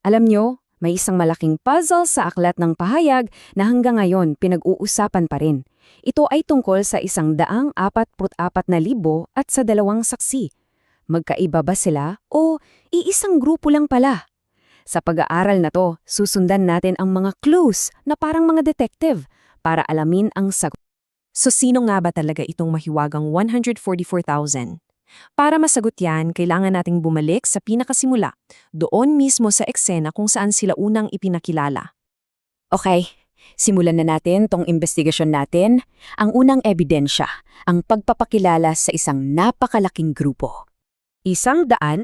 Alam nyo, may isang malaking puzzle sa aklat ng pahayag na hanggang ngayon pinag-uusapan pa rin. Ito ay tungkol sa 144,000 at sa 2 saksi. Magkaiba ba sila o iisang grupo lang pala? Sa pag-aaral na to, susundan natin ang mga clues na parang mga detective para alamin ang sagot. So sino nga ba talaga itong mahiwagang 144,000? Para masagot yan, kailangan nating bumalik sa pinakasimula, doon mismo sa eksena kung saan sila unang ipinakilala. Okay, simulan na natin tong investigasyon natin. Ang unang ebidensya, ang pagpapakilala sa isang napakalaking grupo. 144,000.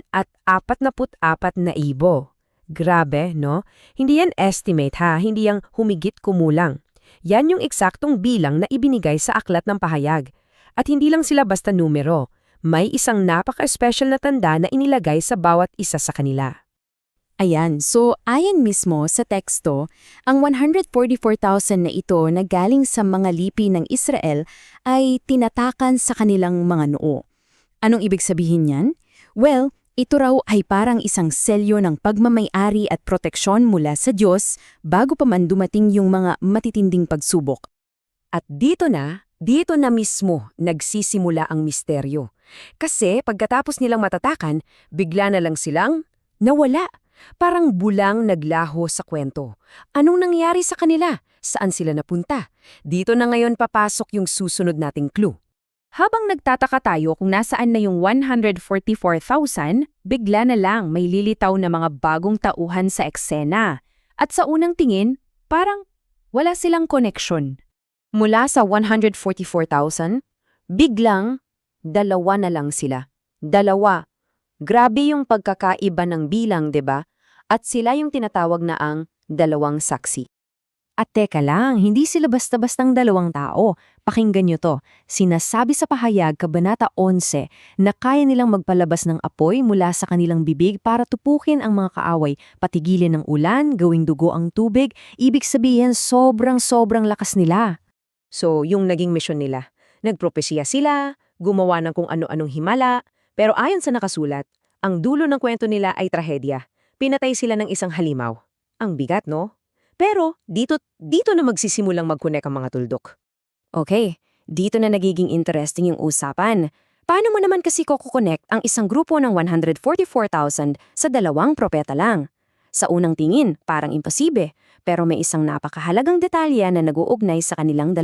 Grabe, no? Hindi yan estimate ha, hindi yang humigit kumulang. Yan yung eksaktong bilang na ibinigay sa aklat ng pahayag. At hindi lang sila basta numero. May isang napaka-special na tanda na inilagay sa bawat isa sa kanila. Ayan, so ayon mismo sa teksto, ang 144,000 na ito na galing sa mga lipi ng Israel ay tinatakan sa kanilang mga noo. Anong ibig sabihin niyan? Well, ito raw ay parang isang selyo ng pagmamay-ari at proteksyon mula sa Diyos bago pa man dumating yung mga matitinding pagsubok. At dito na mismo nagsisimula ang misteryo. Kasi pagkatapos nilang matatakan, bigla na lang silang nawala. Parang bulang naglaho sa kwento. Anong nangyari sa kanila? Saan sila napunta? Dito na ngayon papasok yung susunod nating clue. Habang nagtataka tayo kung nasaan na yung 144,000, bigla na lang may lilitaw na mga bagong tauhan sa eksena. At sa unang tingin, parang wala silang koneksyon. Mula sa 144,000, biglang 2 na lang sila. 2. Grabe yung pagkakaiba ng bilang, 'di ba? At sila yung tinatawag na ang 2 saksi. At teka lang, hindi sila basta-bastang 2 tao. Pakinggan nyo to. Sinasabi sa pahayag Kabanata 11 na kaya nilang magpalabas ng apoy mula sa kanilang bibig para tupukin ang mga kaaway, patigilin ng ulan, gawing dugo ang tubig. Ibig sabihin, sobrang lakas nila. So, yung naging misyon nila. Nagpropesya sila, gumawa ng kung ano-anong himala, pero ayon sa nakasulat, ang dulo ng kwento nila ay trahedya. Pinatay sila ng isang halimaw. Ang bigat, no? Pero dito na magsisimulang mag-connect ang mga tuldok. Okay, dito na nagiging interesting yung usapan. Paano mo naman kasi kukonect ang isang grupo ng 144,000 sa 2 propeta lang? Sa unang tingin, parang imposible, pero may isang napakahalagang detalye na nag-uugnay sa kanilang 2.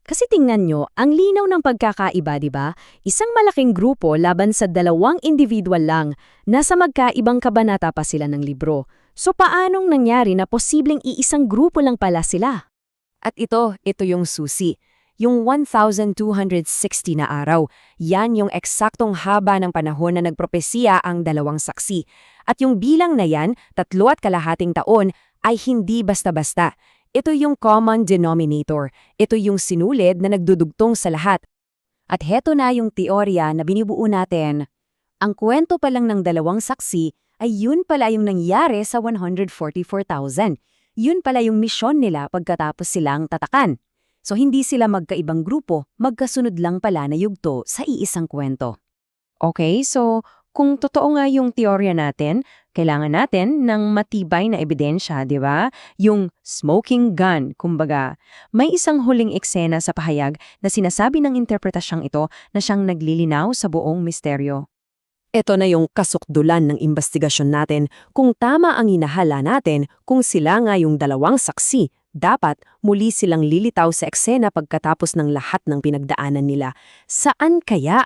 Kasi tingnan nyo, ang linaw ng pagkakaiba, di ba? Isang malaking grupo laban sa 2 individual lang. Nasa magkaibang kabanata pa sila ng libro. So paanong nangyari na posibleng iisang grupo lang pala sila? At ito yung susi. Yung 1,260 na araw, yan yung eksaktong haba ng panahon na nagpropesiya ang 2 saksi. At yung bilang na yan, 3.5 taon, ay hindi basta-basta. Ito yung common denominator. Ito yung sinulid na nagdudugtong sa lahat. At heto na yung teorya na binubuo natin. Ang kwento pa lang ng 2 saksi ay yun pala yung nangyari sa 144,000. Yun pala yung misyon nila pagkatapos silang tatakan. So hindi sila magkaibang grupo, magkasunod lang pala na yugto sa iisang kwento. Okay, so kung totoo nga yung teorya natin, kailangan natin ng matibay na ebidensya, di ba? Yung smoking gun, kumbaga. May isang huling eksena sa pahayag na sinasabi ng interpretasyong ito na siyang naglilinaw sa buong misteryo. Ito na yung kasukdulan ng investigasyon natin. Kung tama ang inahala natin, kung sila nga yung 2 saksi, dapat muli silang lilitaw sa eksena pagkatapos ng lahat ng pinagdaanan nila. Saan kaya?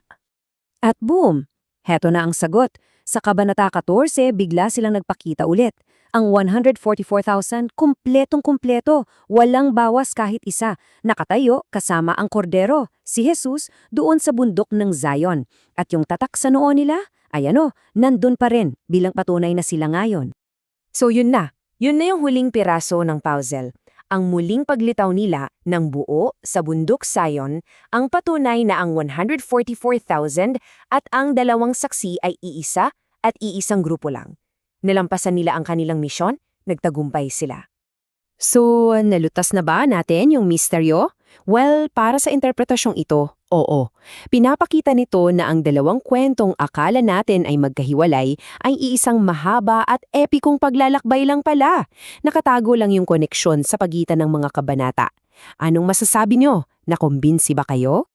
At boom! Heto na ang sagot. Sa Kabanata 14, bigla silang nagpakita ulit. Ang 144,000, kumpletong-kumpleto, walang bawas kahit isa. Nakatayo kasama ang kordero, si Jesus, doon sa bundok ng Zion. At yung tatak sa noo nila, nandun pa rin bilang patunay na sila ngayon. So yun na yung huling piraso ng puzzle. Ang muling paglitaw nila ng buo sa bundok Zion, ang patunay na ang 144,000 at ang 2 saksi ay iisa at iisang grupo lang. Nilampasan nila ang kanilang misyon, nagtagumpay sila. So, nalutas na ba natin yung misteryo? Well, para sa interpretasyong ito, oo. Pinapakita nito na ang dalawang kwentong akala natin ay magkahiwalay ay iisang mahaba at epikong paglalakbay lang pala. Nakatago lang yung koneksyon sa pagitan ng mga kabanata. Anong masasabi nyo? Nakumbinsi ba kayo?